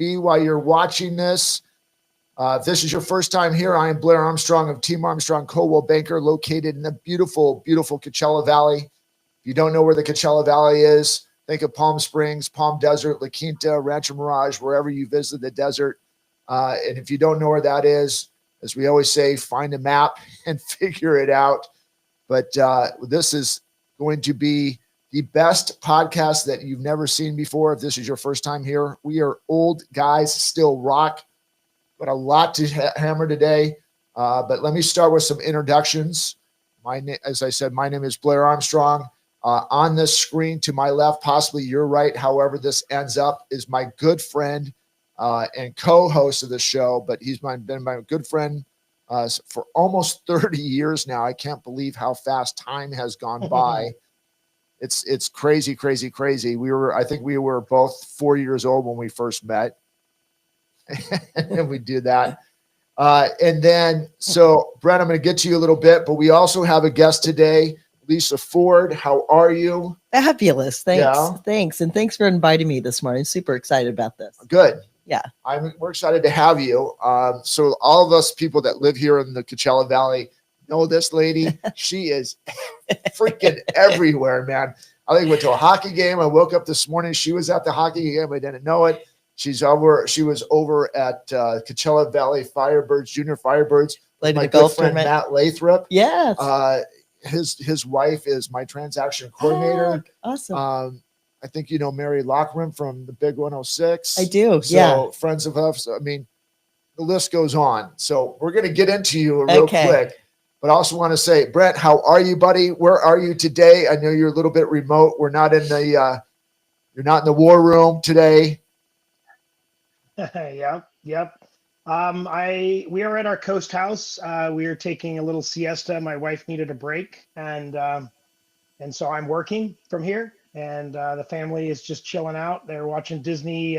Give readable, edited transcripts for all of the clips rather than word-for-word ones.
be while you're watching this. If this is your first time here, I am Blair Armstrong of Team Armstrong Coldwell Banker, located in the beautiful, beautiful Coachella Valley. If you don't know where the Coachella Valley is, think of Palm Springs, Palm Desert, La Quinta, Rancho Mirage, wherever you visit the desert. And if you don't know where that is, as we always say, find a map and figure it out. But this is going to be the best podcast that you've never seen before. If this is your first time here, we are old guys, still rock, but a lot to hammer today. But let me start with some introductions. As I said, my name is Blair Armstrong. On this screen to my left, possibly your right, however this ends up, is my good friend and co-host of the show, but he's been my good friend for almost 30 years now. I can't believe how fast time has gone by. It's crazy, crazy, crazy. I think we were both 4 years old when we first met. And we do that. And then, so Brent, I'm going to get to you a little bit, but we also have a guest today, Lisa Ford. How are you? Fabulous. Thanks. Yeah. Thanks. And thanks for inviting me this morning. Super excited about this. Good. Yeah. We're excited to have you. So all of us people that live here in the Coachella Valley know this lady. She is freaking everywhere, man. I think we went to a hockey game. I woke up this morning. She was at the hockey game. I didn't know it. She was over at Coachella Valley Firebirds, Junior Firebirds. Played My in the good golf friend, tournament. Matt Lathrop. Yes. His wife is my transaction coordinator. Oh, awesome. I think you know Mary Lockram from the Big 106. I do. So yeah. friends of us. I mean, the list goes on. So we're going to get into you real quick. But I also want to say, Brent, how are you, buddy? Where are you today? I know you're a little bit remote. We're not in the you're not in the war room today. Yep. We are at our coast house. We are taking a little siesta. My wife needed a break, and so I'm working from here. And the family is just chilling out. They're watching Disney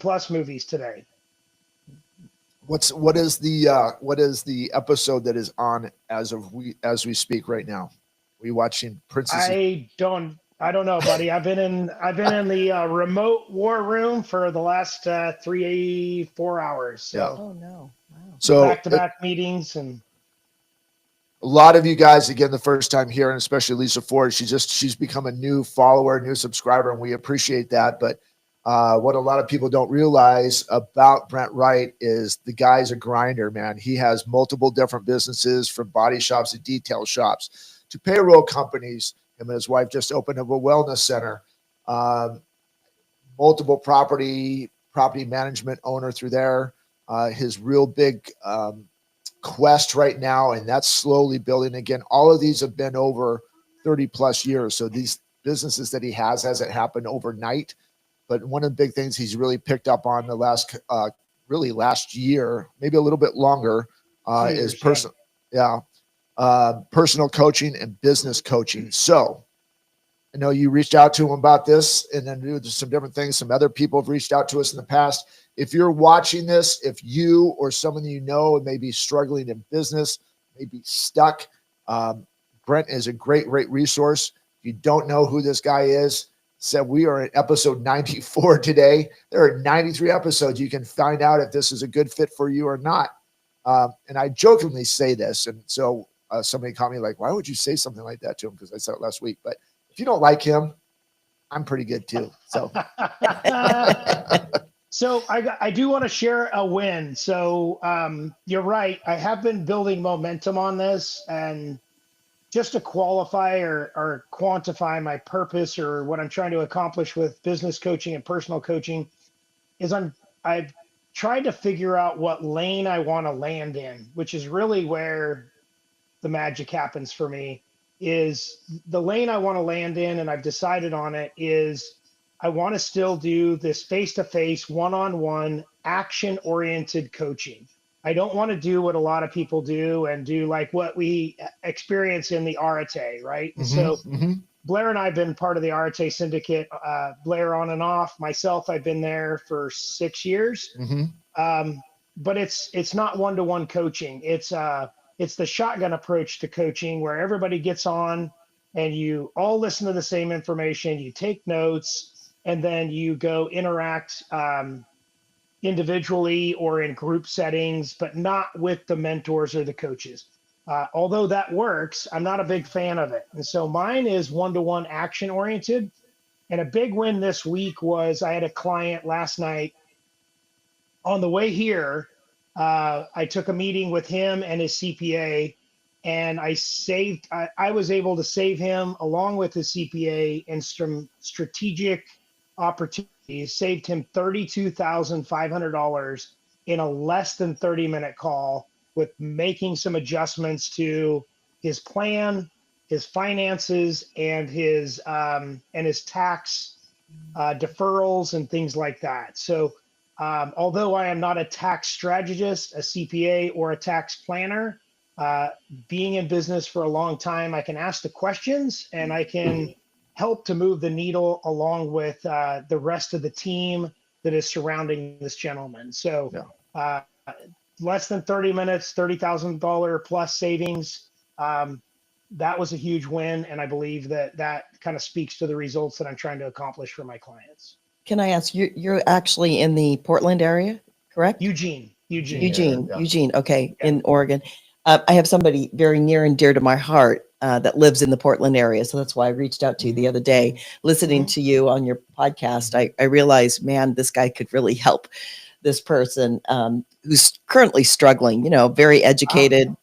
Plus movies today. What is the episode that is on as we speak right now? Are you watching Princess? I don't know, buddy. I've been in the remote war room for the last 3-4 hours. So. Yeah. Oh no! Wow. So back-to-back meetings, and a lot of you guys, again, the first time here, and especially Lisa Ford, she's become a new follower, new subscriber, and we appreciate that. But what a lot of people don't realize about Brent Wright is the guy's a grinder, man. He has multiple different businesses, from body shops to detail shops to payroll companies. Him and his wife just opened up a wellness center, multiple property management owner through there. His real big quest right now, and that's slowly building again. All of these have been over 30 plus years. So these businesses that he hasn't happened overnight. But one of the big things he's really picked up on the last year, maybe a little bit longer, is personal coaching and business coaching. So I know you reached out to him about this, and then there's some different things. Some other people have reached out to us in the past. If you're watching this, if you or someone you know may be struggling in business, may be stuck, Brent is a great resource. If you don't know who this guy is, we are at episode 94 today. There are 93 episodes. You can find out if this is a good fit for you or not. And I jokingly say this, and so somebody called me like, why would you say something like that to him? Because I said it last week. But if you don't like him, I'm pretty good too. So, so I do want to share a win. So you're right. I have been building momentum on this, and just to qualify or quantify my purpose or what I'm trying to accomplish with business coaching and personal coaching is I've tried to figure out what lane I want to land in, which is really where the magic happens for me. Is the lane I want to land in, and I've decided on it, is I want to still do this face-to-face, one-on-one, action-oriented coaching. I don't want to do what a lot of people do and do like what we experience in the Arete, right? And so Blair and I have been part of the Arete Syndicate, Blair on and off. Myself, I've been there for 6 years. But it's not one-to-one coaching. It's the shotgun approach to coaching, where everybody gets on and you all listen to the same information, you take notes, and then you go interact individually or in group settings, but not with the mentors or the coaches. Although that works, I'm not a big fan of it. And so mine is one-to-one action oriented. And a big win this week was I had a client last night on the way here. I took a meeting with him and his CPA, and I was able to save him along with his CPA in some strategic opportunities, saved him $32,500 in a less than 30-minute call with making some adjustments to his plan, his finances, and his tax deferrals and things like that. So although I am not a tax strategist, a CPA, or a tax planner, being in business for a long time, I can ask the questions and I can help to move the needle along with the rest of the team that is surrounding this gentleman. So less than 30 minutes, $30,000 plus savings. That was a huge win. And I believe that kind of speaks to the results that I'm trying to accomplish for my clients. Can I ask you? You're actually in the Portland area, correct? Eugene. Eugene. Okay, Yeah. in Oregon. I have somebody very near and dear to my heart that lives in the Portland area, so that's why I reached out to you the other day. Listening to you on your podcast, I realized, man, this guy could really help this person who's currently struggling. You know, very educated,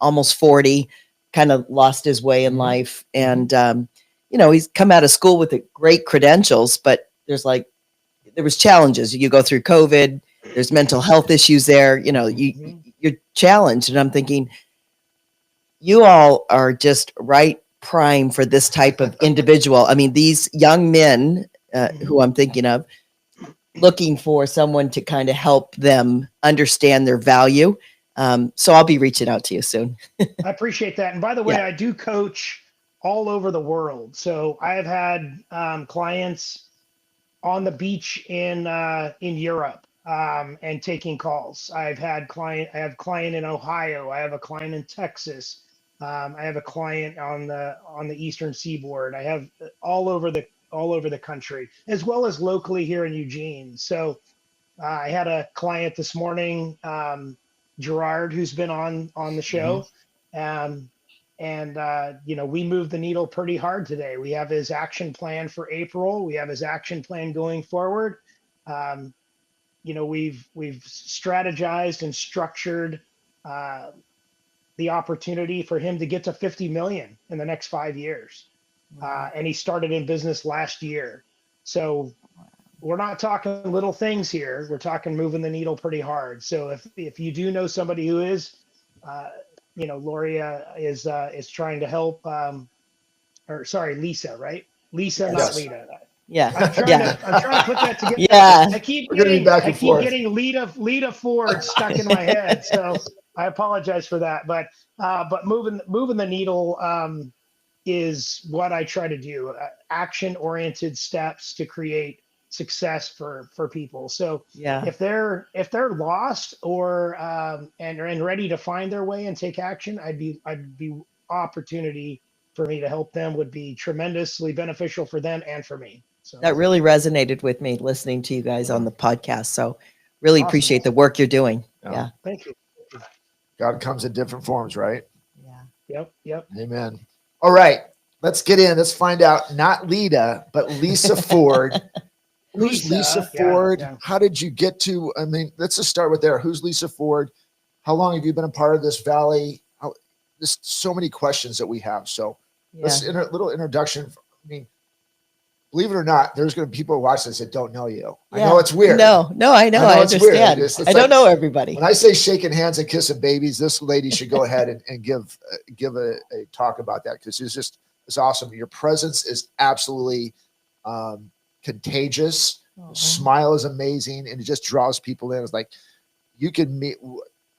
almost 40, kind of lost his way in life, and you know, he's come out of school with great credentials, but there was challenges. You go through COVID, there's mental health issues there, you know, you're challenged. And I'm thinking, you all are just right prime for this type of individual. I mean, these young men who I'm thinking of, looking for someone to kind of help them understand their value. So I'll be reaching out to you soon. I appreciate that. And by the way, I do coach all over the world. So I have had clients on the beach in Europe and taking calls. I have a client in Ohio. I have a client in Texas. I have a client on the Eastern Seaboard. I have all over the country, as well as locally here in Eugene. So I had a client this morning, Gerard, who's been on the show. You know, we moved the needle pretty hard today. We have his action plan for April. We have his action plan going forward. You know, we've strategized and structured the opportunity for him to get to 50 million in the next 5 years. And he started in business last year. So we're not talking little things here. We're talking moving the needle pretty hard. So if you do know somebody who is, you know, Loria is trying to help, Lisa, right? Lisa, not Lita. Yeah. I'm trying to put that together. Yeah. I keep getting Lita Ford stuck in my head. So I apologize for that. But moving the needle is what I try to do. Action-oriented steps to create success for people. So if they're lost or and ready to find their way and take action, I'd be opportunity for me to help them would be tremendously beneficial for them and for me. So that really resonated with me listening to you guys on the podcast. So really appreciate the work you're doing. Yeah. Thank you. God comes in different forms, right? Yeah. Yep. Amen. All right, let's get in. Let's find out. Not Lita, but Lisa Ford. Who's Lisa Ford? Yeah. How did you get to? I mean, let's just start with there. Who's Lisa Ford? How long have you been a part of this valley? There's so many questions that we have. So let's little introduction. I mean, believe it or not, there's going to be people who watch this that don't know you. I know it's weird. No, I know. I understand. It's I don't know everybody. When I say shaking hands and kissing babies, this lady should go ahead and give a talk about that, because it's awesome. Your presence is absolutely contagious. Smile is amazing, and it just draws people in. It's like you can meet.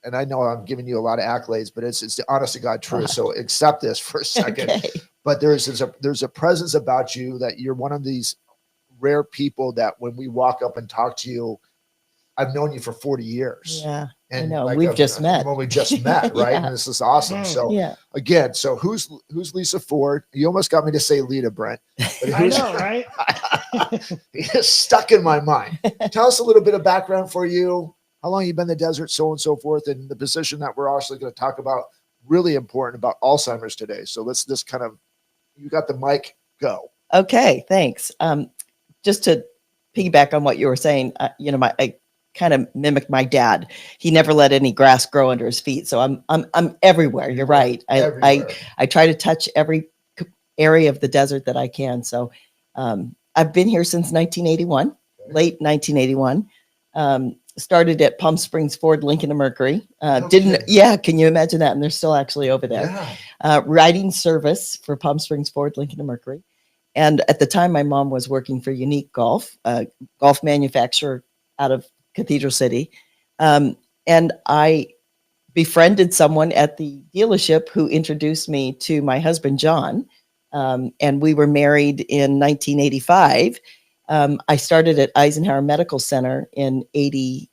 And I know I'm giving you a lot of accolades, but it's the honest to God truth. So accept this for a second. Okay. But there's a presence about you that you're one of these rare people that when we walk up and talk to you, I've known you for 40 years. Yeah. I know, we've just met. when we just met, right? Yeah. And this is awesome. Mm. So Yeah. again, so who's Lisa Ford? You almost got me to say Lita, Brent, but I know, right? it's stuck in my mind. Tell us a little bit of background for you. How long you been in the desert, so on and so forth, and the position that we're also going to talk about. Really important about Alzheimer's today. So let's just kind of, you got the mic, go. Okay, thanks. Just to piggyback on what you were saying, I kind of mimicked my dad. He never let any grass grow under his feet. So I'm everywhere. You're right. Everywhere. I try to touch every area of the desert that I can. So I've been here since 1981, Okay. late 1981. Started at Palm Springs Ford, Lincoln and Mercury. No Didn't, kidding. yeah, can you imagine that? And they're still actually over there. Yeah. Riding service for Palm Springs Ford, Lincoln and Mercury. And at the time, my mom was working for Unique Golf, a golf manufacturer out of Cathedral City. And I befriended someone at the dealership who introduced me to my husband, John. And we were married in 1985. I started at Eisenhower Medical Center in 82.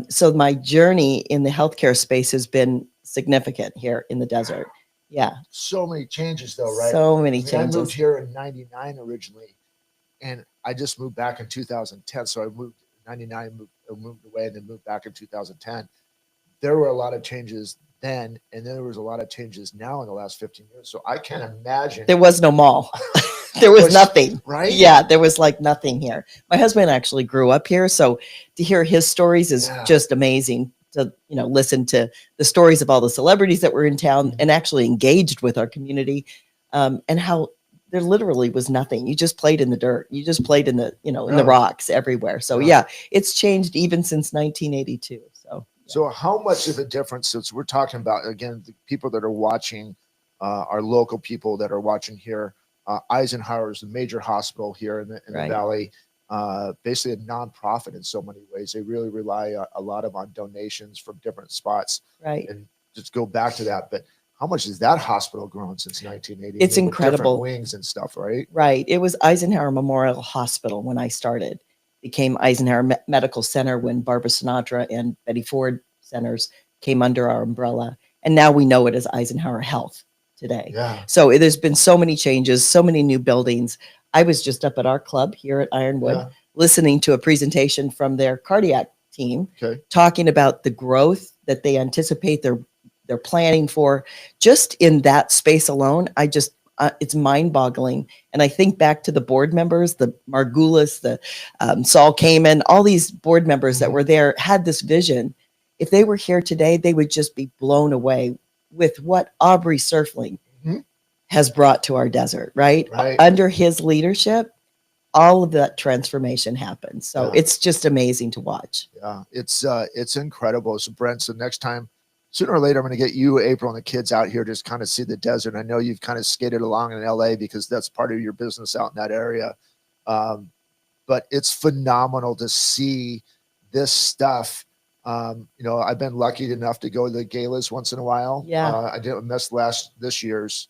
So my journey in the healthcare space has been significant here in the desert. Yeah. So many changes, though, right? So many I moved changes. here in '99 originally, and I just moved back in 2010. So I moved '99, moved away, and then moved back in 2010. There were a lot of changes then, and then there was a lot of changes now in the last 15 years. So I can't imagine. There was no mall. There was nothing. Right? Yeah, there was like nothing here. My husband actually grew up here, so to hear his stories is Yeah. just amazing. To listen to the stories of all the celebrities that were in town and actually engaged with our community, and how there literally was nothing. You just played in the dirt. You just played in the in the Yeah. rocks everywhere. So Yeah. yeah, it's changed even since 1982. So So how much of a difference, since we're talking about, again, the people that are watching, our local people that are watching here, Eisenhower is a major hospital here in the Right. Valley, basically a nonprofit in so many ways. They really rely a lot on donations from different spots. right. And just go back to that. But how much has that hospital grown since 1980? It's With different incredible. wings and stuff, right? Right. It was Eisenhower Memorial Hospital when I started. Became Eisenhower Medical Center when Barbara Sinatra and Betty Ford centers came under our umbrella. And now we know it as Eisenhower Health today. Yeah. So there's been so many changes, so many new buildings. I was just up at our club here at Ironwood Yeah. listening to a presentation from their cardiac team Okay. talking about the growth that they anticipate they're planning for just in that space alone. It's mind-boggling. And I think back to the board members, the Margulis, the Saul Kamen, all these board members that Mhm. were there had this vision. If they were here today, they would just be blown away with what Aubrey Surfling Mhm. has brought to our desert, right? Right. Under his leadership, all of that transformation happened. So Yeah. it's just amazing to watch. Yeah, it's incredible. So Brent, so next time, sooner or later, I'm going to get you, April, and the kids out here just kind of see the desert. I know you've kind of skated along in LA because that's part of your business out in that area. But it's phenomenal to see this stuff. I've been lucky enough to go to the galas once in a while. Yeah. I didn't miss last year's,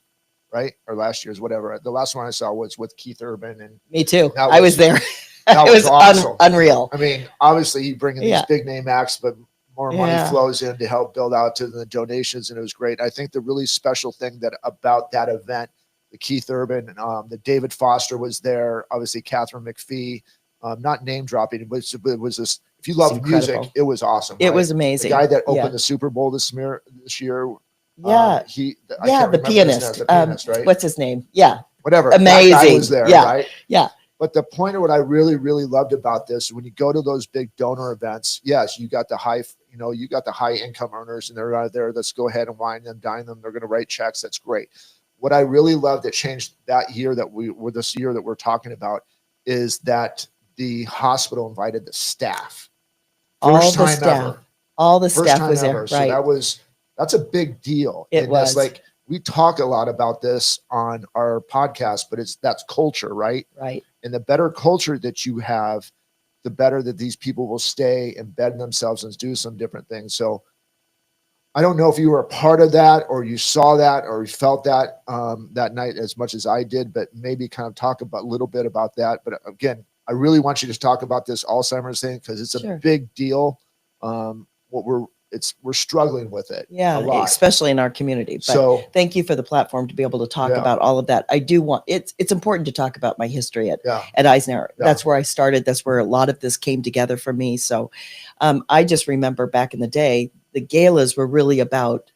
whatever. The last one I saw was with Keith Urban, and Me too. That I was- was there. that It was was awesome. unreal. I mean, obviously you bring in these Yeah. big name acts, but more money Yeah. flows in to help build out to the donations, and it was great. I think the really special thing about that event, the Keith Urban, the David Foster was there, obviously Catherine McPhee, not name dropping, but it was just, if you love music, incredible. it was awesome. It right? was The amazing. guy that opened Yeah. the Super Bowl this year. Yeah. I Yeah, can't the remember his name, pianist. the pianist, right? What's his name? Yeah. Whatever. That guy Amazing. was there, Yeah. right? Yeah. But the point of what I really, really loved about this, when you go to those big donor events, yes, you got the high income earners, and they're out there. Let's go ahead and wine them, dine them. They're going to write checks. That's great. What I really loved that changed this year that we're talking about is that the hospital invited the staff. All First the time staff. ever. All the First staff time was there. ever. So Right. that's a big deal. It And that's was. like, we talk a lot about this on our podcast, but that's culture, right? Right. And the better culture that you have, the better that these people will stay, embed themselves, and do some different things. So I don't know if you were a part of that, or you saw that, or you felt that that night as much as I did, but maybe kind of talk about a little bit about that. But again, I really want you to talk about this Alzheimer's thing because it's a Sure. big deal. We're struggling with it. Yeah, a lot. especially in our community. But So thank you for the platform to be able to talk Yeah. about all of that. I do want it's important to talk about my history yeah, at Eisenhower. Yeah. That's where I started. That's where a lot of this came together for me. So I just remember back in the day, the galas were really about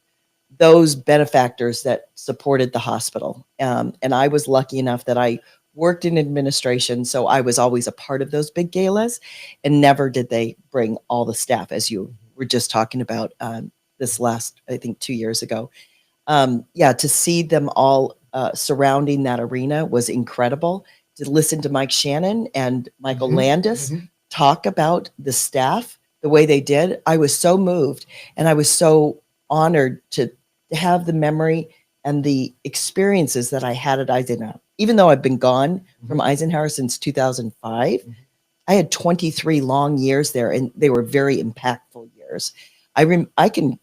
those benefactors that supported the hospital. And I was lucky enough that I worked in administration, so I was always a part of those big galas, and never did they bring all the staff, as you were just talking about this last, I think, 2 years ago. Yeah, to see them all surrounding that arena was incredible. To listen to Mike Shannon and Michael Mhm, Landis mhm. talk about the staff the way they did, I was so moved, and I was so honored to have the memory and the experiences that I had at Eisenhower. Even though I've been gone from Mhm. Eisenhower since 2005, Mhm. I had 23 long years there, and they were very impactful years. I can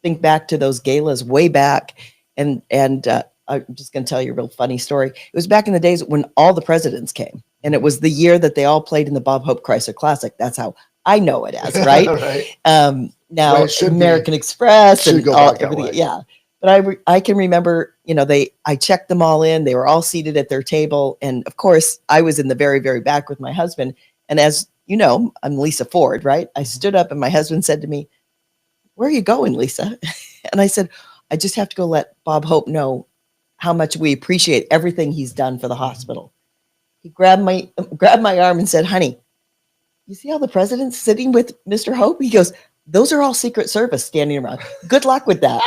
think back to those galas way back, and I'm just going to tell you a real funny story. It was back in the days when all the presidents came, and it was the year that they all played in the Bob Hope Chrysler Classic. That's how I know it as, right? Right. Now Well, it should be. American Express Should and go all, back that everything, way. yeah. But I can remember, I checked them all in. They were all seated at their table, and of course, I was in the very, very back with my husband. And as you know, I'm Lisa Ford, right? I stood up, and my husband said to me, "Where are you going, Lisa?" And I said, "I just have to go let Bob Hope know how much we appreciate everything he's done for the hospital." He grabbed my arm and said, "Honey, you see all the presidents sitting with Mr. Hope?" He goes, "Those are all Secret Service standing around. Good luck with that."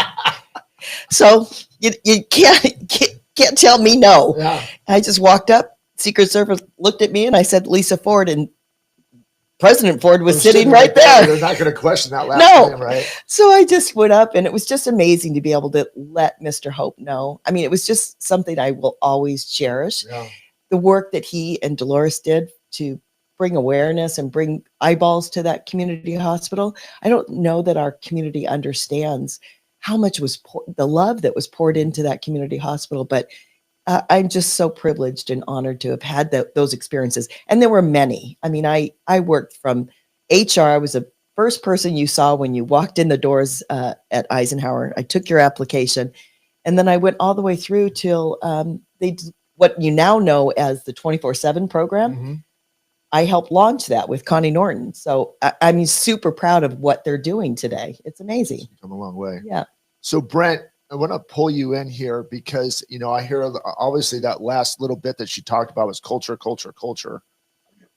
So you can't tell me no. Yeah. I just walked up. Secret Service looked at me, and I said, "Lisa Ford," and President Ford was They're sitting right there. They're not going to question that last No. name, right? So I just went up, and it was just amazing to be able to let Mr. Hope know. I mean, it was just something I will always cherish. Yeah. The work that he and Dolores did to bring awareness and bring eyeballs to that community hospital. I don't know that our community understands how much was the love that was poured into that community hospital, but I'm just so privileged and honored to have had those experiences. And there were many. I mean, I worked from HR. I was the first person you saw when you walked in the doors at Eisenhower. I took your application, and then I went all the way through till what you now know as the 24/7 program. Mhm. I helped launch that with Connie Norton. So I'm super proud of what they're doing today. It's amazing. It's come a long way. Yeah. So Brent, I want to pull you in here because, I hear obviously that last little bit that she talked about was culture, culture, culture.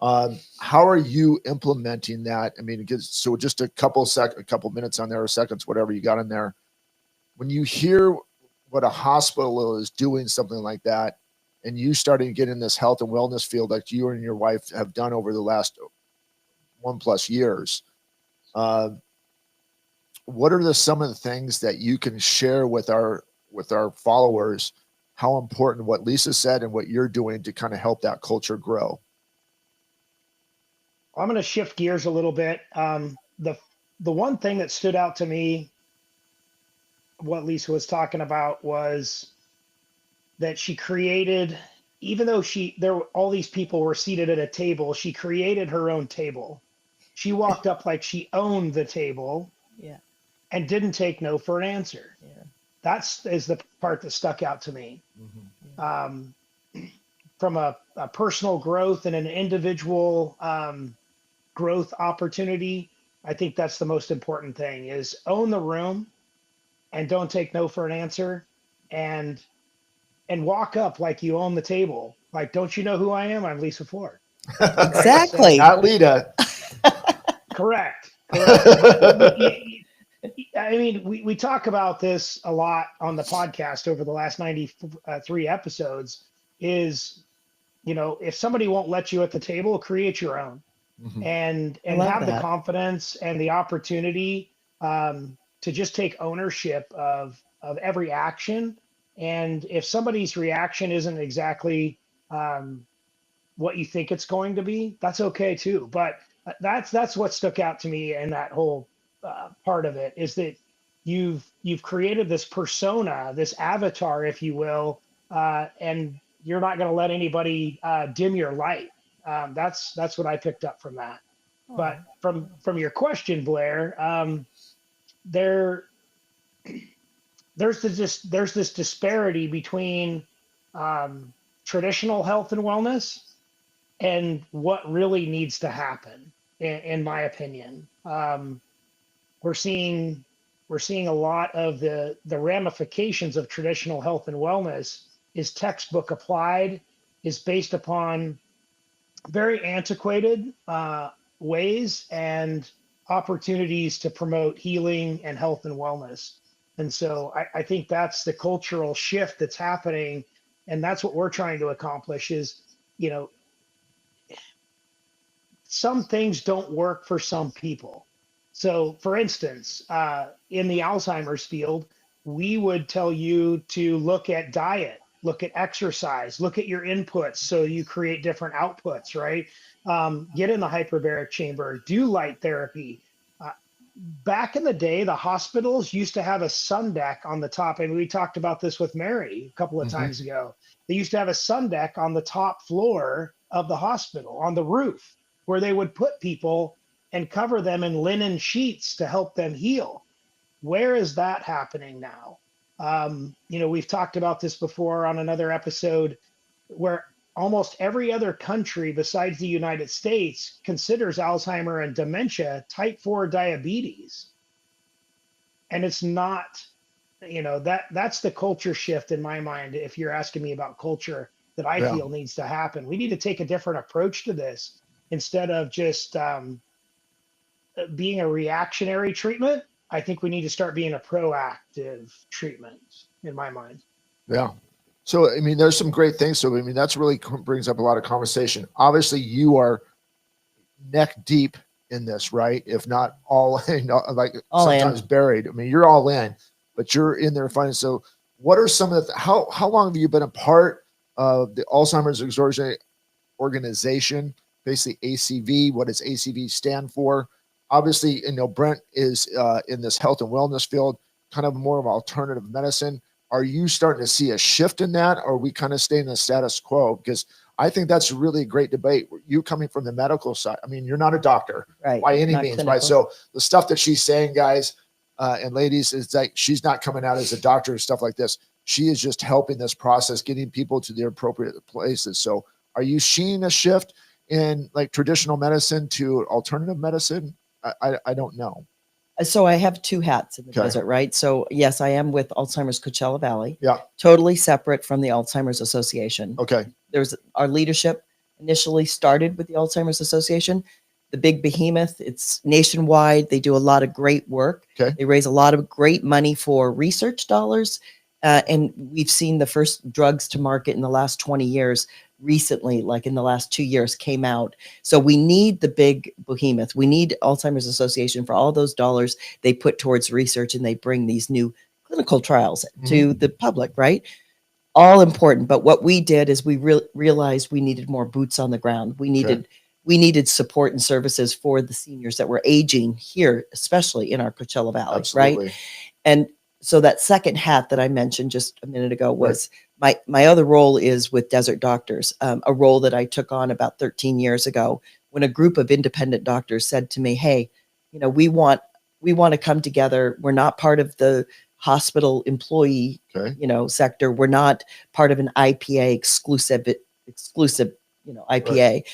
How are you implementing that? I mean, so just a couple minutes on there or seconds, whatever you got in there. When you hear what a hospital is doing something like that, and you starting to get in this health and wellness field like you and your wife have done over the last 1+ years, what are some of the things that you can share with our followers? How important what Lisa said and what you're doing to kind of help that culture grow? I'm going to shift gears a little bit. The one thing that stood out to me, what Lisa was talking about, was that she created, even though all these people were seated at a table, she created her own table. She walked up like she owned the table. Yeah. And didn't take no for an answer. Yeah. That's is the part that stuck out to me. Mm-hmm. From a personal growth and an individual growth opportunity, I think that's the most important thing: is own the room and don't take no for an answer, and walk up like you own the table. Like, don't you know who I am? I'm Lisa Ford. Exactly. Not Lita. Correct. But I mean, we talk about this a lot on the podcast over the last 93 episodes. Is, if somebody won't let you at the table, create your own. Mhm. and love have the that. confidence and the opportunity to just take ownership of every action. And if somebody's reaction isn't exactly what you think it's going to be, that's okay too. But that's what stuck out to me in that whole part of it, is that you've created this persona, this avatar, if you will, and you're not going to let anybody dim your light. That's what I picked up from that. But from your question, Blair, there there's this disparity between traditional health and wellness and what really needs to happen, in my opinion. We're seeing a lot of the ramifications of traditional health and wellness is textbook applied, is based upon very antiquated ways and opportunities to promote healing and health and wellness. And so I think that's the cultural shift that's happening. And that's what we're trying to accomplish is, you know, some things don't work for some people. So for instance, in the Alzheimer's field, we would tell you to look at diet, look at exercise, look at your inputs so you create different outputs, right? Get in the hyperbaric chamber, do light therapy. Back in the day, the hospitals used to have a sun deck on the top. And we talked about this with Mary a couple of times ago. They used to have a sun deck on the top floor of the hospital, on the roof, where they would put people and cover them in linen sheets to help them heal. Where is that happening now? You know, we've talked about this before on another episode where almost every other country besides the United States considers Alzheimer and dementia type 4 diabetes. And it's not, you know, that's the culture shift in my mind. If you're asking me about culture that I feel needs to happen, we need to take a different approach to this instead of just being a reactionary treatment. I think we need to start being a proactive treatment in my mind. Yeah. So, I mean, there's some great things. So, I mean, that's really brings up a lot of conversation. Obviously, you are neck deep in this, right? If not all, you know, like all sometimes in. buried. I mean, you're all in, but you're in there finding. So, what are some of the, how long have you been a part of the Alzheimer's organization, basically ACV? What does ACV stand for? Obviously, you know, Brent is in this health and wellness field, kind of more of alternative medicine. Are you starting to see a shift in that, or are we kind of staying in the status quo? Because I think that's really a great debate. You coming from the medical side, I mean, you're not a doctor by any means, clinical. right? So the stuff that she's saying, guys and ladies, is like she's not coming out as a doctor and stuff like this. She is just helping this process, getting people to the appropriate places. So are you seeing a shift in like traditional medicine to alternative medicine? I don't know. So I have two hats in the Okay. desert, right? So yes, I am with Alzheimer's Coachella Valley. Yeah. Totally separate from the Alzheimer's Association. Okay. There's our leadership initially started with the Alzheimer's Association, the big behemoth. It's nationwide. They do a lot of great work. Okay. They raise a lot of great money for research dollars. And we've seen the first drugs to market in the last 20 years recently, like in the last 2 years, came out. So we need the big behemoth. We need Alzheimer's Association for all those dollars they put towards research, and they bring these new clinical trials to the public, right? All important. But what we did is we realized we needed more boots on the ground. We needed support and services for the seniors that were aging here, especially in our Coachella Valley, Absolutely. right? And so that second hat that I mentioned just a minute ago was my other role is with Desert Doctors, a role that I took on about 13 years ago when a group of independent doctors said to me, hey, you know, we want to come together. We're not part of the hospital employee, you know, sector. We're not part of an IPA exclusive, you know, IPA.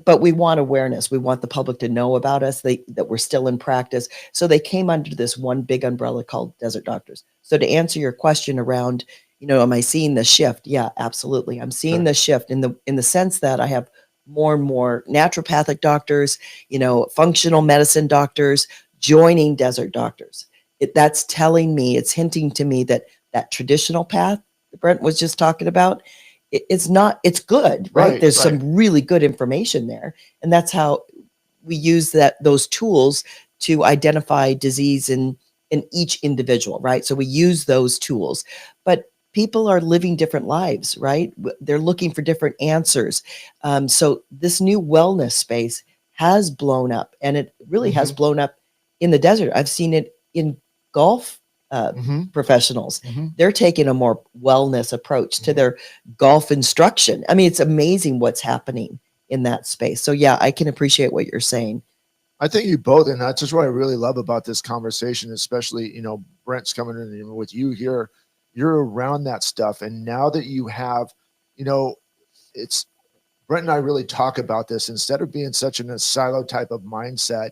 But we want awareness. We want the public to know about us, that we're still in practice. So they came under this one big umbrella called Desert Doctors. So to answer your question around, you know, am I seeing the shift? Yeah, absolutely. I'm seeing the shift in the sense that I have more and more naturopathic doctors, you know, functional medicine doctors joining Desert Doctors. That's telling me, it's hinting to me that traditional path that Brent was just talking about, it's good, right? There's some really good information there. And that's how we use those tools to identify disease in each individual, right? So we use those tools, but people are living different lives, right? They're looking for different answers. So this new wellness space has blown up, and it really has blown up in the desert. I've seen it in golf professionals. They're taking a more wellness approach to their golf instruction. I mean, it's amazing what's happening in that space. So yeah, I can appreciate what you're saying. I think you both, and that's just what I really love about this conversation, especially, Brent's coming in and with you here, you're around that stuff. And now that you have, it's Brent and I really talk about this instead of being such in a silo type of mindset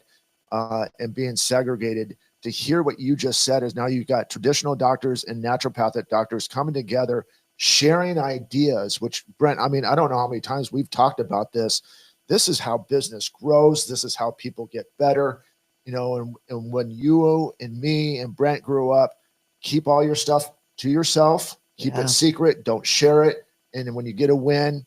and being segregated. To hear what you just said is now you've got traditional doctors and naturopathic doctors coming together, sharing ideas, which Brent, I mean, I don't know how many times we've talked about this. This is how business grows. This is how people get better, and when you and me and Brent grew up, keep all your stuff to yourself, keep Yeah. it secret, don't share it. And then when you get a win,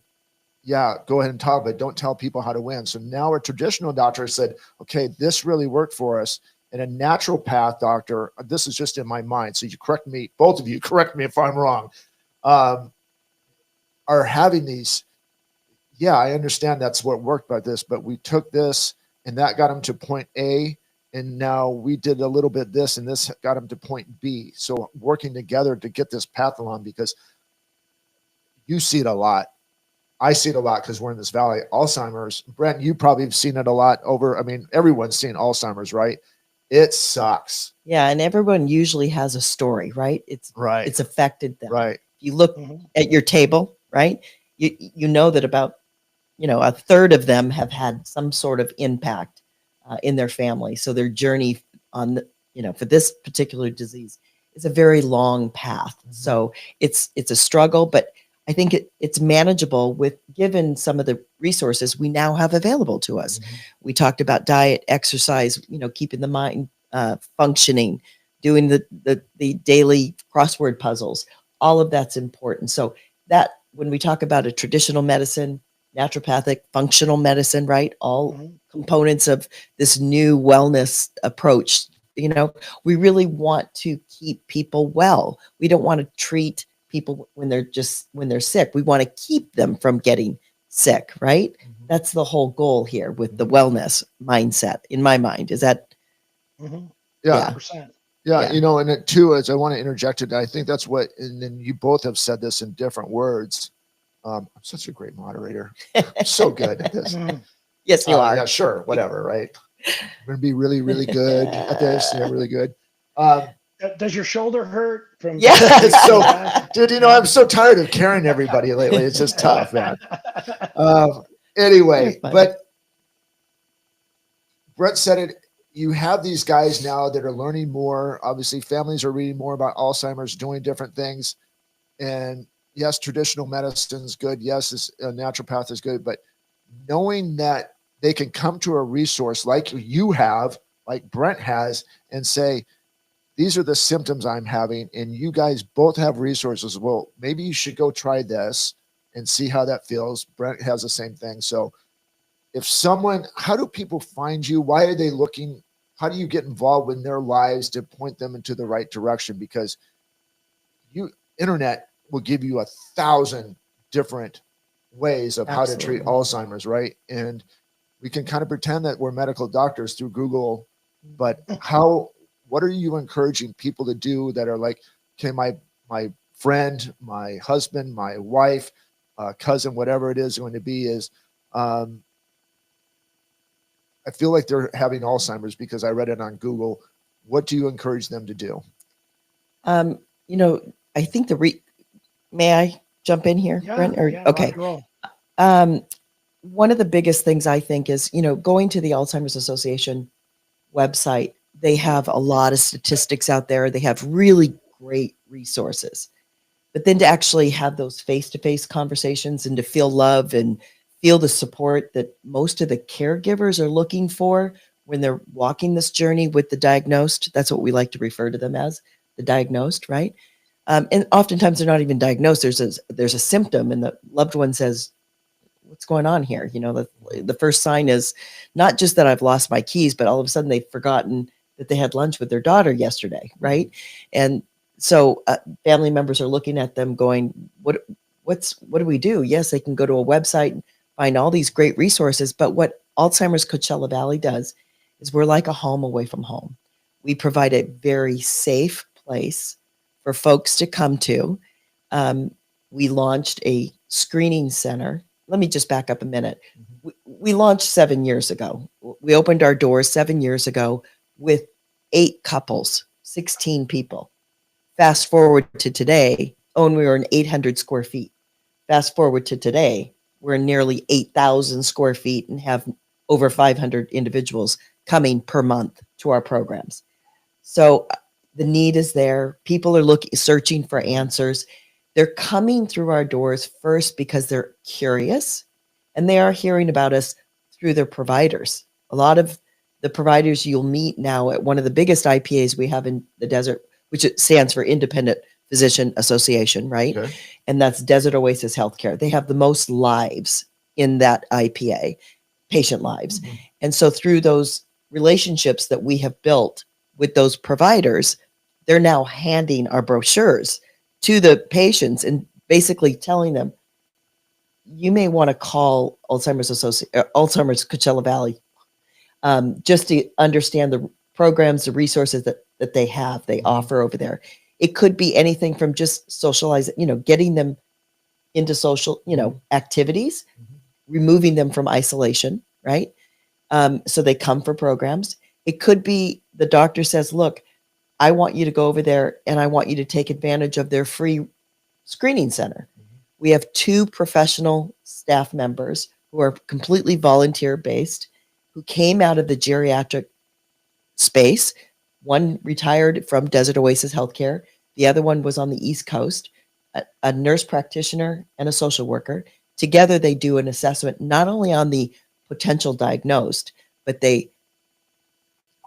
yeah, go ahead and talk, but don't tell people how to win. So now a traditional doctor said, okay, this really worked for us. And a naturopath doctor, this is just in my mind, so you correct me, both of you correct me if I'm wrong, are having these, yeah, I understand that's what worked by this, but we took this and that got them to point A, and now we did a little bit this and this got them to point B. So working together to get this path along, because you see it a lot. I see it a lot because we're in this valley. Alzheimer's, Brent, you probably have seen it a lot everyone's seen Alzheimer's, right? It sucks. Yeah, and everyone usually has a story, right? It's affected them. Right. You look at your table, right? You know that about a third of them have had some sort of impact in their family. So their journey on for this particular disease is a very long path. So it's a struggle, but I think it's manageable given some of the resources we now have available to us. We talked about diet, exercise, keeping the mind functioning, doing the daily crossword puzzles. All of that's important. So that when we talk about a traditional medicine, naturopathic, functional medicine, right? All components of this new wellness approach. We really want to keep people well. We don't want to treat people when they're sick. We want to keep them from getting sick, right? That's the whole goal here with the wellness mindset, in my mind. Is that? Yeah. 100%. Yeah. And it too, as I want to interject it, I think that's what, and then you both have said this in different words. I'm such a great moderator. I'm so good at this. Yes, you are. Yeah, sure. Whatever. Right. I'm going to be really, really good at this. Yeah, really good. Does your shoulder hurt from? Yeah. So, dude, I'm so tired of carrying everybody lately. It's just tough, man. Anyway, but Brent said it. You have these guys now that are learning more. Obviously, families are reading more about Alzheimer's, doing different things. And yes, traditional medicine is good. Yes, a naturopath is good. But knowing that they can come to a resource like you have, like Brent has, and say, these are the symptoms I'm having, and you guys both have resources. Well, maybe you should go try this and see how that feels. Brent has the same thing. So how do people find you? Why are they looking? How do you get involved in their lives to point them into the right direction? Because internet will give you 1,000 different ways of how to treat Alzheimer's, right? And we can kind of pretend that we're medical doctors through Google, but what are you encouraging people to do that are like, okay, my friend, my husband, my wife, cousin, whatever it is going to be is, I feel like they're having Alzheimer's because I read it on Google. What do you encourage them to do? I think may I jump in here, Brent? Okay. One of the biggest things I think is, going to the Alzheimer's Association website. They have a lot of statistics out there. They have really great resources. But then to actually have those face-to-face conversations and to feel love and feel the support that most of the caregivers are looking for when they're walking this journey with the diagnosed, that's what we like to refer to them as, the diagnosed, right? And oftentimes they're not even diagnosed. There's a symptom and the loved one says, what's going on here? The first sign is not just that I've lost my keys, but all of a sudden they've forgotten that they had lunch with their daughter yesterday, right? And so family members are looking at them going, what do we do? Yes, they can go to a website and find all these great resources, but what Alzheimer's Coachella Valley does is we're like a home away from home. We provide a very safe place for folks to come to. We launched a screening center let me just back up a minute. We launched 7 years ago. We opened our doors 7 years ago with 8 couples, 16 people. Fast forward to today, and we were in 800 square feet. Fast forward to today, we're in nearly 8,000 square feet and have over 500 individuals coming per month to our programs. So the need is there. People are searching for answers. They're coming through our doors first because they're curious, and they are hearing about us through their providers. A lot of the providers you'll meet now at one of the biggest IPAs we have in the desert, which it stands for Independent Physician Association, right? Okay. And that's Desert Oasis Healthcare. They have the most lives in that IPA, patient lives. And so through those relationships that we have built with those providers, they're now handing our brochures to the patients and basically telling them, you may want to call Alzheimer's Coachella Valley, just to understand the programs, the resources that they have, they offer over there. It could be anything from just socializing, getting them into social, activities, removing them from isolation, right? So they come for programs. It could be the doctor says, look, I want you to go over there and I want you to take advantage of their free screening center. We have 2 professional staff members who are completely volunteer based, who came out of the geriatric space. One retired from Desert Oasis Healthcare. The other one was on the East Coast, a nurse practitioner and a social worker. Together, they do an assessment, not only on the potential diagnosed, but they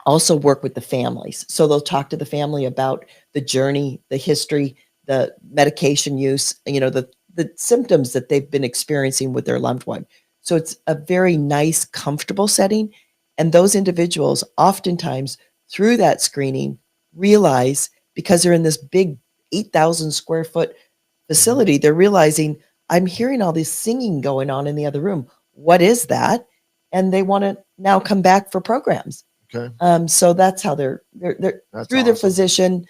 also work with the families. So they'll talk to the family about the journey, the history, the medication use, the symptoms that they've been experiencing with their loved one. So it's a very nice, comfortable setting. And those individuals oftentimes through that screening realize, because they're in this big 8,000 square foot facility, they're realizing, I'm hearing all this singing going on in the other room. What is that? And they want to now come back for programs. Okay. So that's how they're That's through their awesome. physician,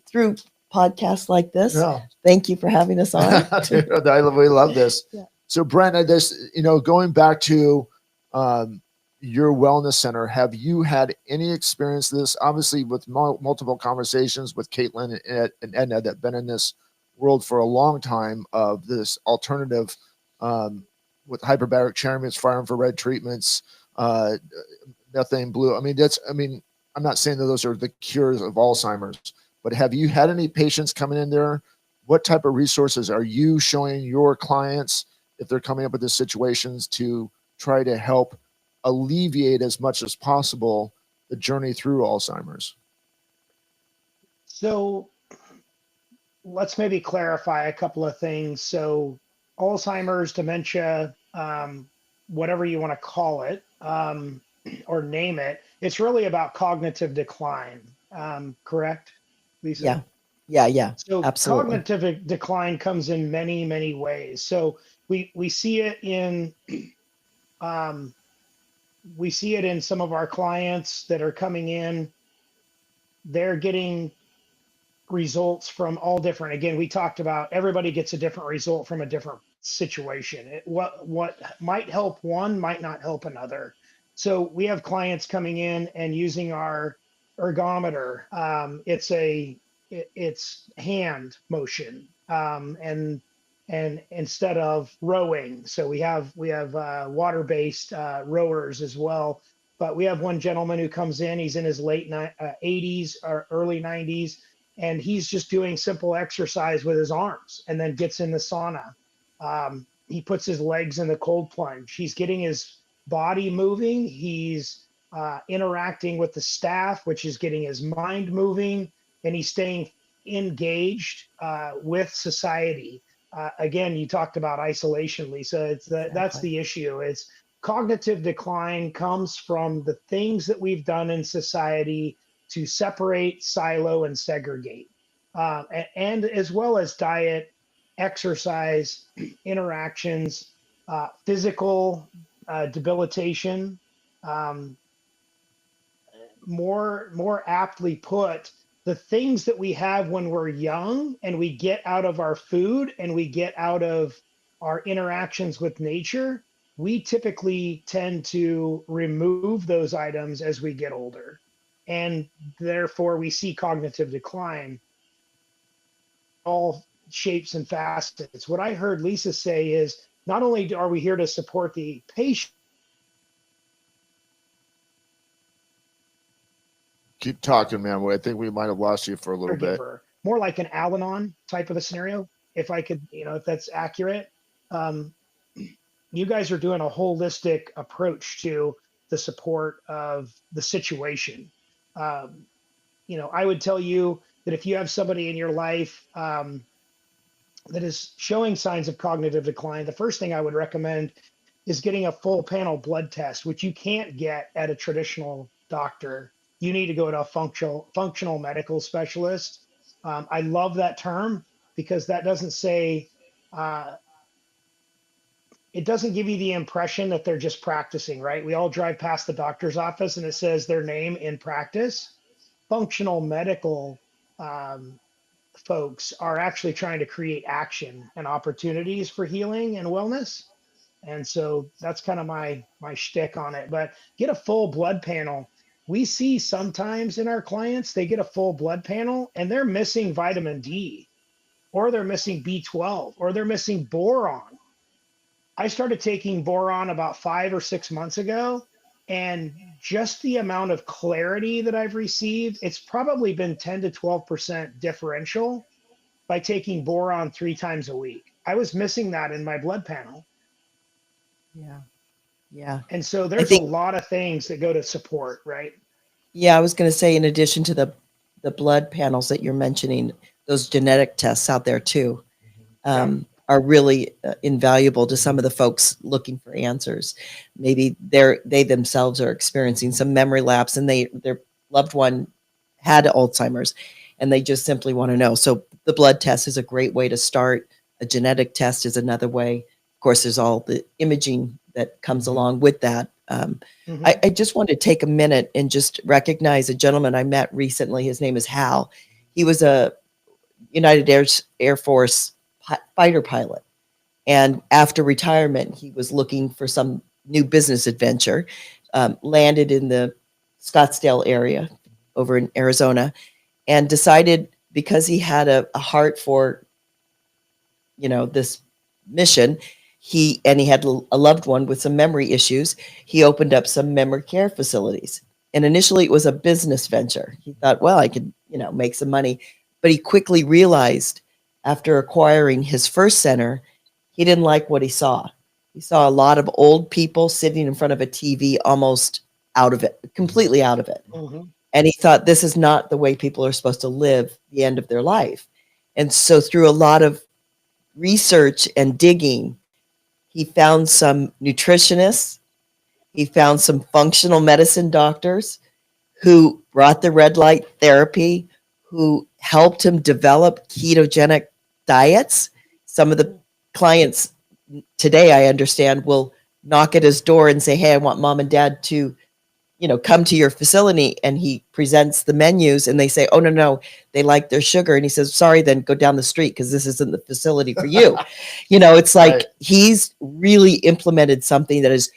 through podcasts like this. Yeah. Thank you for having us on. Dude, we love this. Yeah. So Brent, going back to your wellness center, have you had any experience this? Obviously, with multiple conversations with Caitlin and Edna that have been in this world for a long time of this alternative with hyperbaric cheramics, far infrared treatments, methane blue. I'm not saying that those are the cures of Alzheimer's, but have you had any patients coming in there? What type of resources are you showing your clients if they're coming up with these situations to try to help alleviate as much as possible the journey through Alzheimer's? So let's maybe clarify a couple of things. So Alzheimer's, dementia, whatever you want to call it, or name it, it's really about cognitive decline. Correct, Lisa? Yeah. So Absolutely. cognitive decline comes in many, many ways. So we see it in some of our clients that are coming in. They're getting results from all different. Again, we talked about everybody gets a different result from a different situation. What might help one might not help another. So we have clients coming in and using our ergometer. It's hand motion, and instead of rowing. So we have water-based rowers as well. But we have one gentleman who comes in. He's in his late 80s or early 90s, and he's just doing simple exercise with his arms, and then gets in the sauna. He puts his legs in the cold plunge. He's getting his body moving. He's interacting with the staff, which is getting his mind moving, and he's staying engaged with society. Again, you talked about isolation, Lisa. That's the issue. It's cognitive decline comes from the things that we've done in society to separate, silo, and segregate, and as well as diet, exercise, interactions, physical debilitation. More aptly put, the things that we have when we're young and we get out of our food and we get out of our interactions with nature, we typically tend to remove those items as we get older. And therefore, we see cognitive decline all shapes and facets. What I heard Lisa say is not only are we here to support the patient, Keep talking, man. I think we might have lost you for a little bit. caregiver, more like an Al-Anon type of a scenario, if I could, if that's accurate. Um, you guys are doing a holistic approach to the support of the situation. Um, I would tell you that if you have somebody in your life that is showing signs of cognitive decline, the first thing I would recommend is getting a full panel blood test, which you can't get at a traditional doctor. You need to go to a functional medical specialist. I love that term because that doesn't say uh, it doesn't give you the impression that they're just practicing, right? We all drive past the doctor's office and it says their name in practice. Functional medical um, folks are actually trying to create action and opportunities for healing and wellness. And so that's kind of my shtick on it. But get a full blood panel. We see sometimes in our clients, they get a full blood panel and they're missing vitamin D, or they're missing B12, or they're missing boron. I started taking boron about 5 or 6 months ago, and just the amount of clarity that I've received, it's probably been 10 to 12% differential by taking boron 3 times a week. I was missing that in my blood panel. Yeah. Yeah. And so I there's a think, lot of things that go to support, right? yeah, I was going to say, in addition to the blood panels that you're mentioning, those genetic tests out there too, are really invaluable to some of the folks looking for answers. Maybe they themselves are experiencing some memory lapse, and their loved one had Alzheimer's, and they just simply want to know. So the blood test is a great way to start. A genetic test is another way. Of course, there's all the imaging that comes along with that. Mhm. I just want to take a minute and just recognize a gentleman I met recently. His name is Hal. He was a United Air Force fighter pilot. And after retirement, he was looking for some new business adventure, landed in the Scottsdale area over in Arizona, and decided, because he had a heart for, this mission, he had a loved one with some memory issues. He opened up some memory care facilities. And initially it was a business venture. He thought, well, I could, make some money. But he quickly realized, after acquiring his first center, he didn't like what he saw. He saw a lot of old people sitting in front of a TV, almost out of it, completely out of it. Mhm. And he thought, this is not the way people are supposed to live the end of their life. And so through a lot of research and digging, he found some nutritionists, he found some functional medicine doctors who brought the red light therapy, who helped him develop ketogenic diets. Some of the clients today, I understand, will knock at his door and say, hey, I want mom and dad to, come to your facility. And he presents the menus and they say, oh, no, they like their sugar. And he says, sorry, then go down the street because this isn't the facility for you. It's like Right. he's really implemented something that is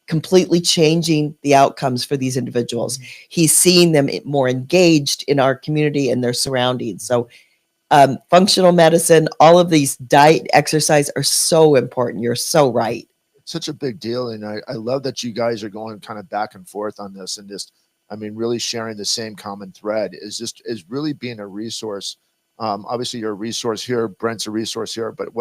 completely changing the outcomes for these individuals. He's seeing them more engaged in our community and their surroundings. So functional medicine, all of these diet, exercise are so important. You're so right. Such a big deal. And I love that you guys are going kind of back and forth on this, and just, really sharing the same common thread is really being a resource. Obviously you're a resource here. Brent's a resource here, but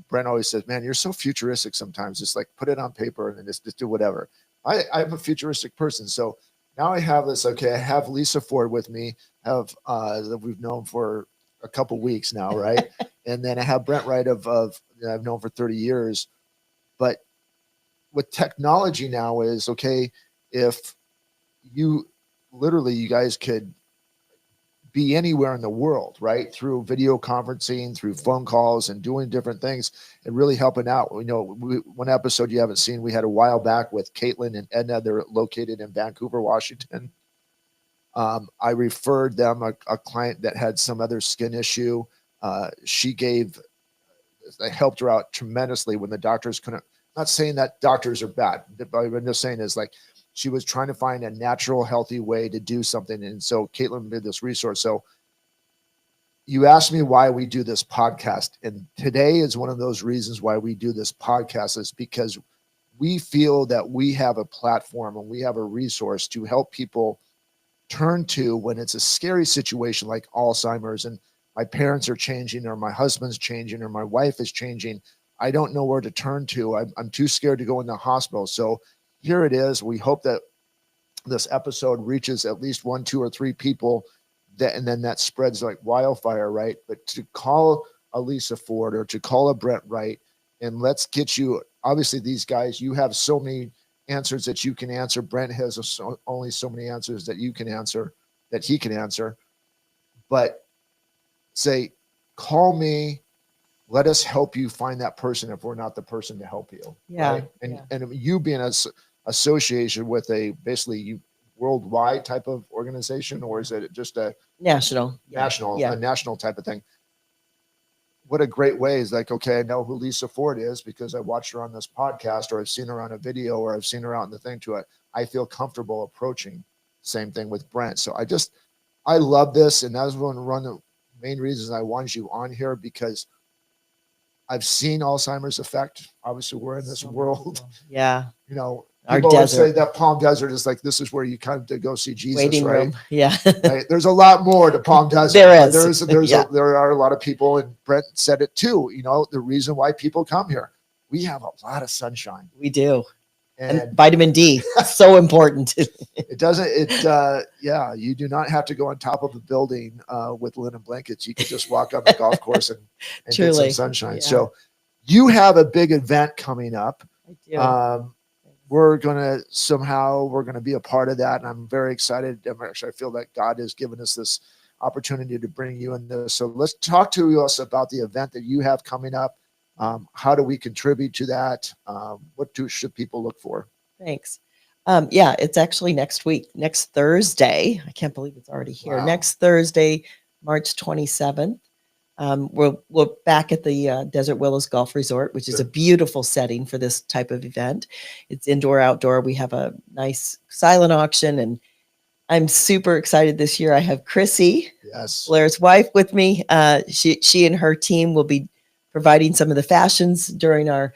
Brent always says, man, you're so futuristic sometimes. Just like put it on paper and then just do whatever. I'm a futuristic person. So now I have this, okay. I have Lisa Ford with me, that we've known for a couple weeks now. Right. And then I have Brent Wright of that I've known for 30 years. But with technology now is, okay, if you guys could be anywhere in the world, right? Through video conferencing, through phone calls, and doing different things, and really helping out. One episode you haven't seen, we had a while back with Caitlin and Edna. They're located in Vancouver, Washington. I referred them a client that had some other skin issue. She gave they helped her out tremendously when the doctors couldn't. Not saying that doctors are bad, but I'm just saying is like she was trying to find a natural, healthy way to do something, and so Caitlin did this resource. So you asked me why we do this podcast, and today is one of those reasons why we do this podcast is because we feel that we have a platform and we have a resource to help people turn to when it's a scary situation like Alzheimer's and my parents are changing or my husband's changing or my wife is changing. I don't know where to turn to. I'm too scared to go in the hospital. So here it is. We hope that this episode reaches at least 1, 2, or 3 people and then that spreads like wildfire, right? But to call a Lisa Ford or to call a Brent Wright and let's get you, obviously these guys, you have so many answers that you can answer. Brent has only so many answers that you can answer, that he can answer. But say, call me. Let us help you find that person if we're not the person to help you. Yeah. Right? And you being an association with a basically worldwide type of organization, or is it just a national a national type of thing? What a great way is like, okay, I know who Lisa Ford is because I watched her on this podcast or I've seen her on a video or I've seen her out in the thing to it. I feel comfortable approaching. Same thing with Brent. So I love this. And that was one of the main reasons I wanted you on here because I've seen Alzheimer's effect. Obviously we're in this world. Yeah. You know, Our people always desert. say that Palm Desert is like, this is where you come to go see Jesus, Waiting right? room. Yeah. Right? There's a lot more to Palm Desert. There But is. there are a lot of people, and Brent said it too. You know, the reason why people come here, we have a lot of sunshine, We do. and And vitamin D, so important. it doesn't. You do not have to go on top of a building with linen blankets. You can just walk on the golf course and get some Truly. sunshine. Yeah. So, you have a big event coming up. I do. We're going to be a part of that. And I'm very excited. I feel that God has given us this opportunity to bring you in this. So let's talk to us about the event that you have coming up. How do we contribute to that? Should people look for? Thanks. It's actually next week, next Thursday. I can't believe it's already here. Wow. Next Thursday, March 27th. We're back at the Desert Willows Golf Resort, which is a beautiful setting for this type of event. It's indoor, outdoor. We have a nice silent auction, and I'm super excited this year. I have Chrissy, Yes. Blair's wife, with me. She and her team will be providing some of the fashions during our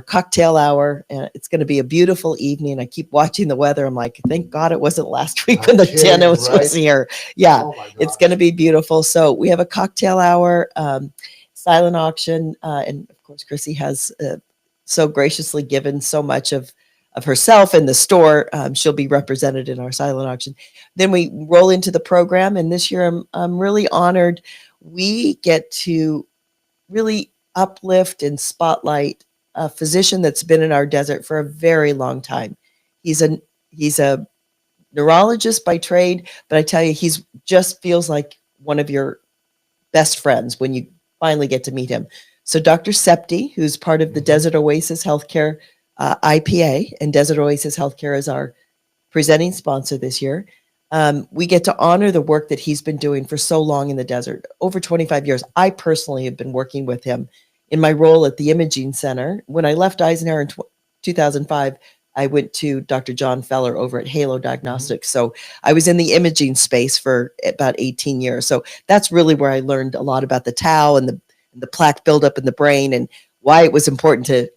cocktail hour, and it's going to be a beautiful evening. I keep watching the weather. I'm like, thank God it wasn't last week when the kidding, tennis was right? here. Yeah. Oh my It's gosh. going to be beautiful. So we have a cocktail hour, silent auction, and of course, Chrissy has so graciously given so much of herself in the store. She'll be represented in our silent auction. Then we roll into the program, and this year I'm really honored. We get to really uplift and spotlight a physician that's been in our desert for a very long time. He's a neurologist by trade, but I tell you, he's just feels like one of your best friends when you finally get to meet him. So Dr. Septi, who's part of the Desert Oasis Healthcare IPA, and Desert Oasis Healthcare is our presenting sponsor this year. We get to honor the work that he's been doing for so long in the desert, over 25 years. I personally have been working with him in my role at the Imaging Center. When I left Eisenhower in 2005, I went to Dr. John Feller over at Halo Diagnostics. So I was in the imaging space for about 18 years. So that's really where I learned a lot about the tau and the plaque buildup in the brain and why it was important to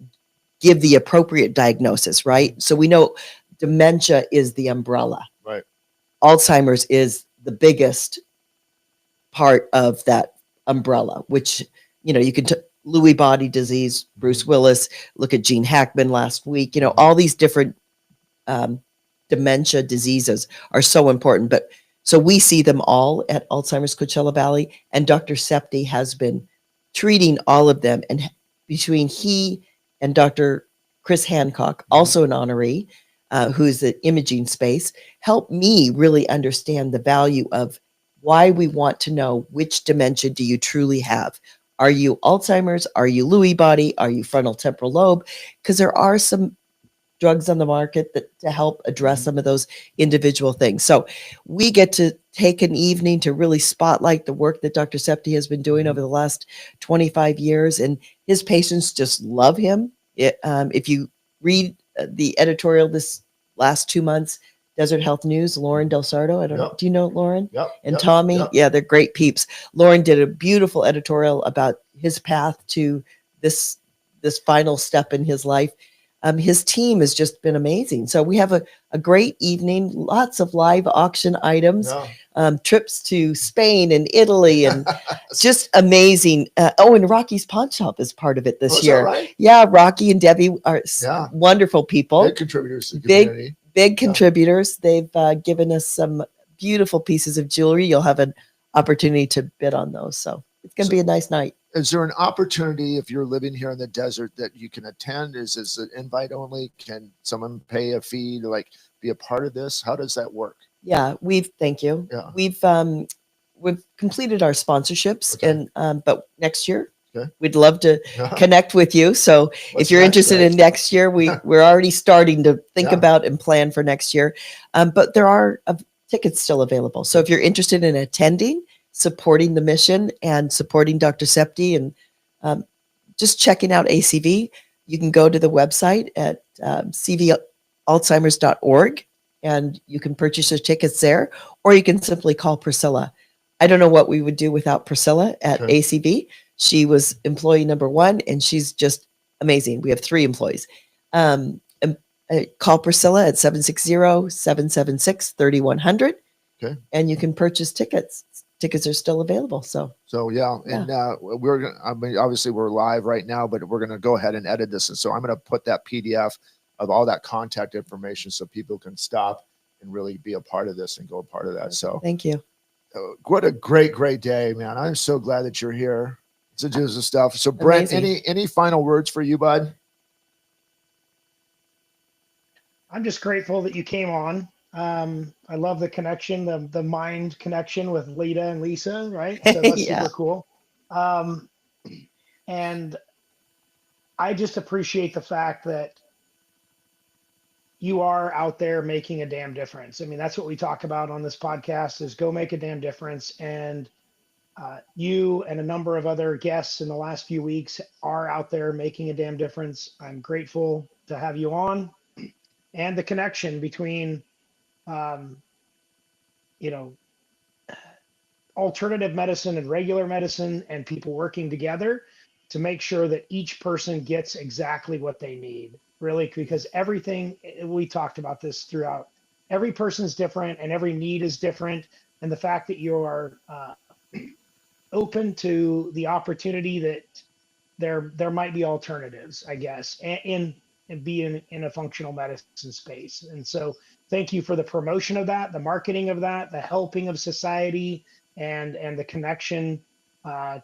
give the appropriate diagnosis, right? So we know dementia is the umbrella. Right. Alzheimer's is the biggest part of that umbrella, which, you can Lewy body disease, Bruce Willis, look at Gene Hackman last week, all these different dementia diseases are so important. But so we see them all at Alzheimer's Coachella Valley, and Dr. Septi has been treating all of them. And between he and Dr. Chris Hancock, also an honoree, who's the imaging space, helped me really understand the value of why we want to know which dementia do you truly have. Are you Alzheimer's? Are you Lewy body? Are you frontal temporal lobe? Because there are some drugs on the market that to help address some of those individual things. So we get to take an evening to really spotlight the work that Dr. Septi has been doing over the last 25 years, and his patients just love him. If you read the editorial this last 2 months, Desert Health News, Lauren Del Sardo. I don't know. Yep. Do you know Lauren? Yep. And yep, Tommy? yep. Yeah, they're great peeps. Lauren did a beautiful editorial about his path to this final step in his life. His team has just been amazing. So we have a great evening, lots of live auction items, Yeah. trips to Spain and Italy, and just amazing. And Rocky's Pawn Shop is part of it this Oh, is that year. right? Yeah, Rocky and Debbie are Yeah. wonderful people. Big contributors to the community. Big contributors. They've given us some beautiful pieces of jewelry. You'll have an opportunity to bid on those. So it's going to be a nice night. Is there an opportunity if you're living here in the desert that you can attend? Is this an invite only? Can someone pay a fee to like be a part of this? How does that work? Yeah, thank you. Yeah. We've completed our sponsorships, Okay. and but next year Okay. we'd love to connect with you. So What's if you're next, interested guys? in next year, we're already starting to think Yeah. about and plan for next year. But there are tickets still available. So if you're interested in attending, supporting the mission, and supporting Dr. Septi, and just checking out ACV, you can go to the website at cvalzheimers.org, and you can purchase your tickets there, or you can simply call Priscilla. I don't know what we would do without Priscilla at Okay. ACV. She was employee number 1, and she's just amazing. We have 3 employees. Call Priscilla at 760-776-3100. Okay. And you can purchase tickets. Tickets are still available. So Yeah. And we're going to, I mean, obviously we're live right now, but we're going to go ahead and edit this. And so I'm going to put that PDF of all that contact information so people can stop and really be a part of this and go a part of that. So thank you. what a great day, man. I'm so glad that you're here to do this stuff. So Brent, Amazing. any final words for you, bud? I'm just grateful that you came on. I love the connection, the mind connection with Lita and Lisa, right? So that's Yeah. super cool. And I just appreciate the fact that you are out there making a damn difference. I mean, that's what we talk about on this podcast is go make a damn difference. And you and a number of other guests in the last few weeks are out there making a damn difference. I'm grateful to have you on, and the connection between, alternative medicine and regular medicine, and people working together to make sure that each person gets exactly what they need, really, because everything, we talked about this throughout, every person's different and every need is different. And the fact that you are open to the opportunity that there might be alternatives, I guess, and be in a functional medicine space. And so thank you for the promotion of that, the marketing of that, the helping of society, and the connection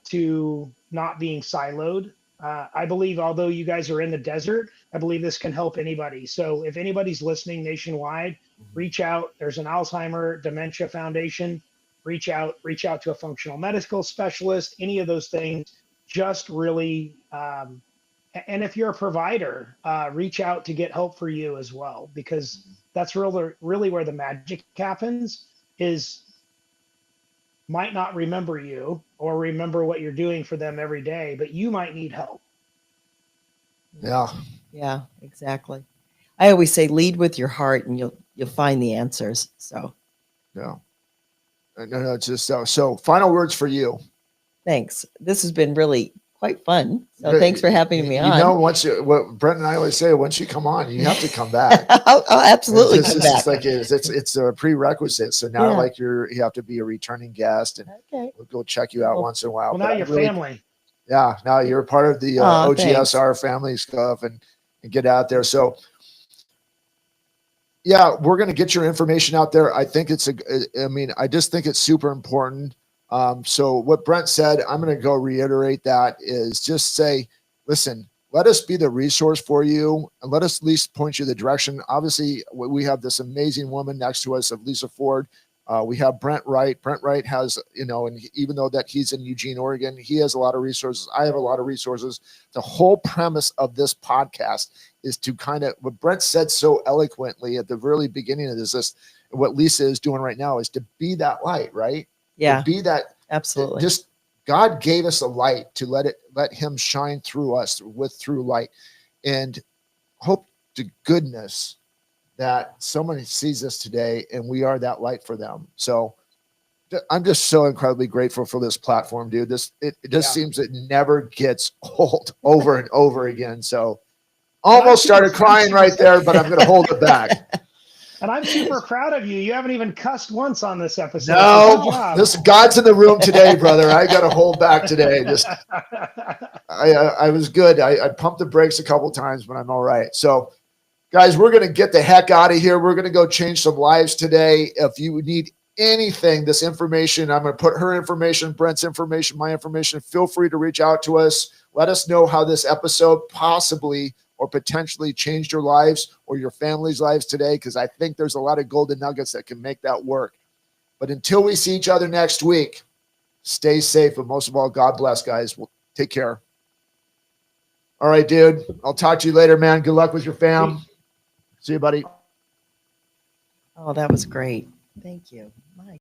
to not being siloed. I believe, although you guys are in the desert, I believe this can help anybody. So if anybody's listening nationwide, reach out. There's an Alzheimer Dementia Foundation. Reach out to a functional medical specialist, any of those things. Just really, and if you're a provider, reach out to get help for you as well, because that's really where the magic happens. Is might not remember you or remember what you're doing for them every day, but you might need help. Yeah, exactly. I always say lead with your heart and you'll find the answers. So No, it's just so final words for you. Thanks. This has been really quite fun. So thanks for having me on. You know, what Brent and I always say, once you come on, you have to come back. I'll absolutely come back. It's like it's a prerequisite. So now, like you have to be a returning guest, and we'll go check you out once in a while. Well, now you're family. Yeah, now you're part of the OGSR family stuff, and get out there. So yeah, we're going to get your information out there. I think I just think it's super important. So what Brent said, I'm going to go reiterate that, is just say, listen, let us be the resource for you, and let us at least point you the direction. Obviously, we have this amazing woman next to us of Lisa Ford. We have Brent Wright. Brent Wright has, and even though that he's in Eugene, Oregon, he has a lot of resources. I have a lot of resources. The whole premise of this podcast is to kind of, what Brent said so eloquently at the very beginning of this, what Lisa is doing right now is to be that light, right? Yeah, To be that, absolutely. just God gave us a light to let him shine through us through light, and hope to goodness that someone sees us today and we are that light for them. So I'm just so incredibly grateful for this platform, dude. It just seems it never gets old over and over again. So almost started crying right there, but I'm going to hold it back. And I'm super proud of you. You haven't even cussed once on this episode. No, Good job. this God's in the room today, brother. I got to hold back today. I was good. I pumped the brakes a couple times, but I'm all right. So guys, we're going to get the heck out of here. We're going to go change some lives today. If you need anything, this information, I'm going to put her information, Brent's information, my information. Feel free to reach out to us. Let us know how this episode possibly or potentially changed your lives or your family's lives today, because I think there's a lot of golden nuggets that can make that work. But until we see each other next week, stay safe. But most of all, God bless, guys. Well, take care. All right, dude. I'll talk to you later, man. Good luck with your fam. See you, buddy. Oh, that was great. Thank you. My